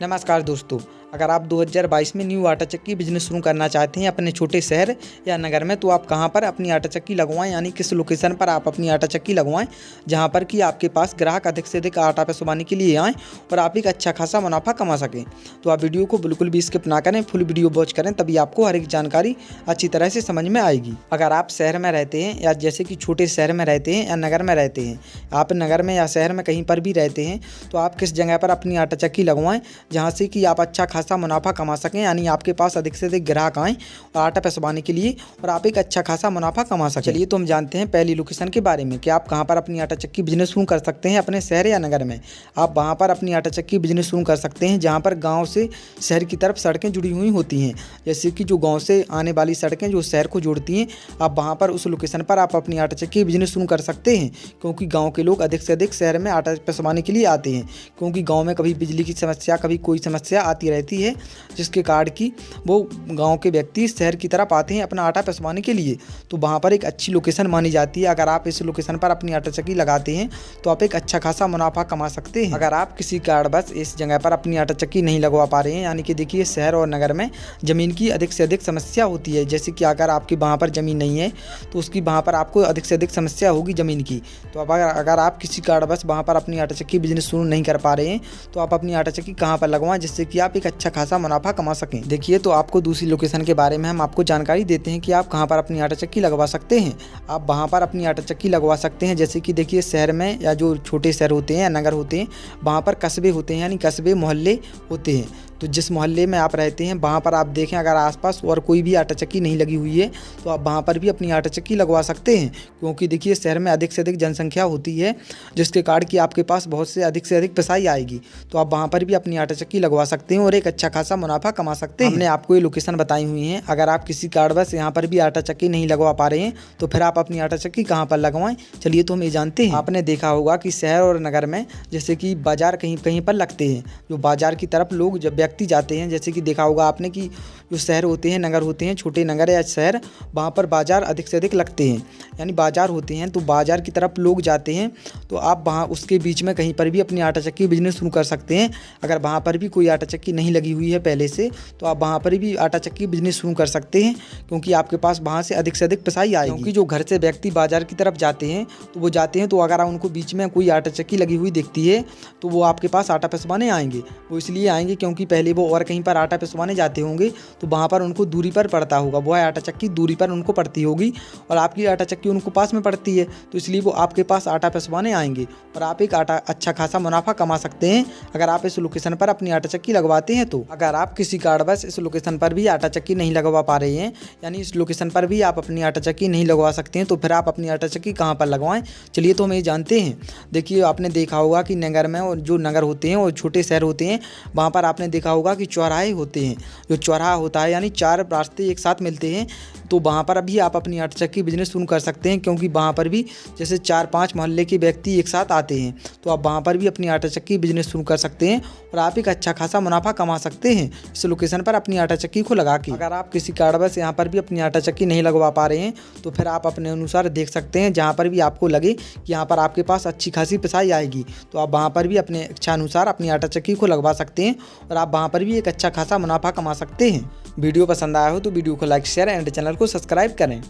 नमस्कार दोस्तों, अगर आप 2022 में न्यू आटा चक्की बिजनेस शुरू करना चाहते हैं अपने छोटे शहर या नगर में, तो आप कहां पर अपनी आटा चक्की लगवाएं, यानी किस लोकेशन पर आप अपनी आटा चक्की लगवाएं जहां पर कि आपके पास ग्राहक अधिक से अधिक आटा पिसवाने के लिए आएँ और आप एक अच्छा खासा मुनाफा कमा सकें। तो आप वीडियो को बिल्कुल भी स्किप ना करें, फुल वीडियो वॉच करें, तभी आपको हर एक जानकारी अच्छी तरह से समझ में आएगी। अगर आप शहर में रहते हैं या जैसे कि छोटे शहर में रहते हैं या नगर में रहते हैं, आप नगर में या शहर में कहीं पर भी रहते हैं, तो आप किस जगह पर अपनी आटा चक्की लगवाएं जहाँ से कि आप अच्छा खासा मुनाफा कमा सकें, यानी आपके पास अधिक से अधिक ग्राहक आएँ और आटा पिसवाने के लिए और आप एक अच्छा खासा मुनाफा कमा सकें। चलिए तो हम जानते हैं पहली लोकेशन के बारे में कि आप कहाँ पर अपनी आटा चक्की बिजनेस शुरू कर सकते हैं अपने शहर या नगर में। आप वहाँ पर अपनी आटा चक्की बिजनेस शुरू कर सकते हैं जहाँ पर गाँव से शहर की तरफ सड़कें जुड़ी हुई होती हैं, जैसे कि जो गाँव से आने वाली सड़कें जो शहर को जोड़ती हैं, आप वहाँ पर उस लोकेशन पर आप अपनी आटा चक्की बिजनेस शुरू कर सकते हैं। क्योंकि गाँव के लोग अधिक से अधिक शहर में आटा पिसवाने के लिए आते हैं, क्योंकि गाँव में कभी बिजली की समस्या, कभी कोई समस्या आती रहती है, जिसके कारण कि वो गांव के व्यक्ति शहर की तरफ आते हैं अपना आटा पिसवाने के लिए। तो वहाँ पर एक अच्छी लोकेशन मानी जाती है। अगर आप इस लोकेशन पर अपनी आटा चक्की लगाते हैं तो आप एक अच्छा खासा मुनाफा कमा सकते हैं। अगर आप किसी कारणवश इस जगह पर अपनी आटा चक्की नहीं लगवा पा रहे हैं, यानी कि देखिए शहर और नगर में ज़मीन की अधिक से अधिक समस्या होती है, जैसे कि अगर आपकी वहाँ पर ज़मीन नहीं है तो उसकी वहाँ पर आपको अधिक से अधिक समस्या होगी ज़मीन की। तो अब अगर आप किसी कारणवश वहाँ पर अपनी आटा चक्की बिजनेस शुरू नहीं कर पा रहे हैं, तो आप अपनी आटा चक्की कहाँ पर लगवाएं जिससे कि आप एक अच्छा खासा मुनाफा कमा सकें। देखिए तो आपको दूसरी लोकेशन के बारे में हम आपको जानकारी देते हैं कि आप कहां पर अपनी आटा चक्की लगवा सकते हैं। आप वहां पर अपनी आटा चक्की लगवा सकते हैं, जैसे कि देखिए शहर में या जो छोटे शहर होते हैं या नगर होते हैं, वहां पर कस्बे होते हैं, यानी कस्बे मोहल्ले होते हैं। तो जिस मोहल्ले में आप रहते हैं वहाँ पर आप देखें अगर आसपास और कोई भी आटा चक्की नहीं लगी हुई है तो आप वहाँ पर भी अपनी आटा चक्की लगवा सकते हैं। क्योंकि देखिए शहर में अधिक से अधिक जनसंख्या होती है, जिसके कारण कि आपके पास बहुत से अधिक पिसाई आएगी, तो आप वहाँ पर भी अपनी आटा चक्की लगवा सकते हैं और एक अच्छा खासा मुनाफा कमा सकते हैं। हमने आपको ये लोकेशन बताई हुई है। अगर आप किसी कारणवश यहाँ पर भी आटा चक्की नहीं लगवा पा रहे हैं तो फिर आप अपनी आटा चक्की कहाँ पर लगवाएं, चलिए तो हम ये जानते हैं। आपने देखा होगा कि शहर और नगर में जैसे कि बाजार कहीं कहीं पर लगते हैं, जो बाजार की तरफ लोग जब व्यक्ति जाते हैं, जैसे कि देखा होगा आपने कि जो शहर होते हैं, नगर होते हैं, छोटे नगर या शहर, वहाँ पर बाजार अधिक से अधिक लगते हैं, यानी बाजार होते हैं। तो बाजार की तरफ लोग जाते हैं, तो आप वहाँ उसके बीच में कहीं पर भी अपनी आटा चक्की बिजनेस शुरू कर सकते हैं। अगर वहाँ पर भी कोई आटा चक्की नहीं लगी हुई है पहले से, तो आप वहाँ पर भी आटा चक्की बिजनेस शुरू कर सकते हैं, क्योंकि आपके पास वहाँ से अधिक पिसाई आएगी। क्योंकि जो घर से व्यक्ति बाजार की तरफ जाते हैं तो वो जाते हैं, तो अगर उनको बीच में कोई आटा चक्की लगी हुई दिखती है तो वो आपके पास आटा पिसवाने आएंगे। वो इसलिए आएंगे क्योंकि पहले वो और कहीं पर आटा पिसवाने जाते होंगे, तो वहाँ पर उनको दूरी पर पड़ता होगा, वो आटा चक्की दूरी पर उनको पड़ती होगी और आपकी आटा चक्की उनको पास में पड़ती है, तो इसलिए वो आपके पास आटा पिसवाने आएंगे और आप एक अच्छा खासा मुनाफा कमा सकते हैं अगर आप इस लोकेशन पर अपनी आटा चक्की लगवाते हैं। तो अगर आप किसी कारणवश इस लोकेशन पर भी आटा चक्की नहीं लगवा पा रहे हैं, यानी इस लोकेशन पर भी आप अपनी आटा चक्की नहीं लगवा सकते हैं, तो फिर आप अपनी आटा चक्की कहाँ पर लगवाएं, चलिए तो हम ये जानते हैं। देखिए आपने देखा होगा कि नगर में और जो नगर होते हैं और छोटे शहर होते हैं, वहाँ पर आपने देखा होगा कि चौराहे होते हैं। जो चौराहा होता है यानी 4 रास्ते एक साथ मिलते हैं, तो वहाँ पर भी आप अपनी आटा चक्की बिजनेस शुरू कर सकते हैं। क्योंकि वहाँ पर भी जैसे 4-5 मोहल्ले के व्यक्ति एक साथ आते हैं, तो आप वहाँ पर भी अपनी आटा चक्की बिजनेस शुरू कर सकते हैं और आप एक अच्छा खासा मुनाफा कमा सकते हैं इस लोकेशन पर अपनी आटा चक्की को लगा के। अगर आप किसी कारणवश यहाँ पर भी अपनी आटा चक्की नहीं लगवा पा रहे हैं तो फिर आप अपने अनुसार देख सकते हैं, जहाँ पर भी आपको लगे कि यहाँ पर आपके पास अच्छी खासी पिसाई आएगी, तो आप वहाँ पर भी अपने इच्छा अनुसार अपनी आटा चक्की को लगवा सकते हैं और आप वहाँ पर भी एक अच्छा खासा मुनाफा कमा सकते हैं। वीडियो पसंद आया हो तो वीडियो को लाइक, शेयर एंड चैनल को सब्सक्राइब करें।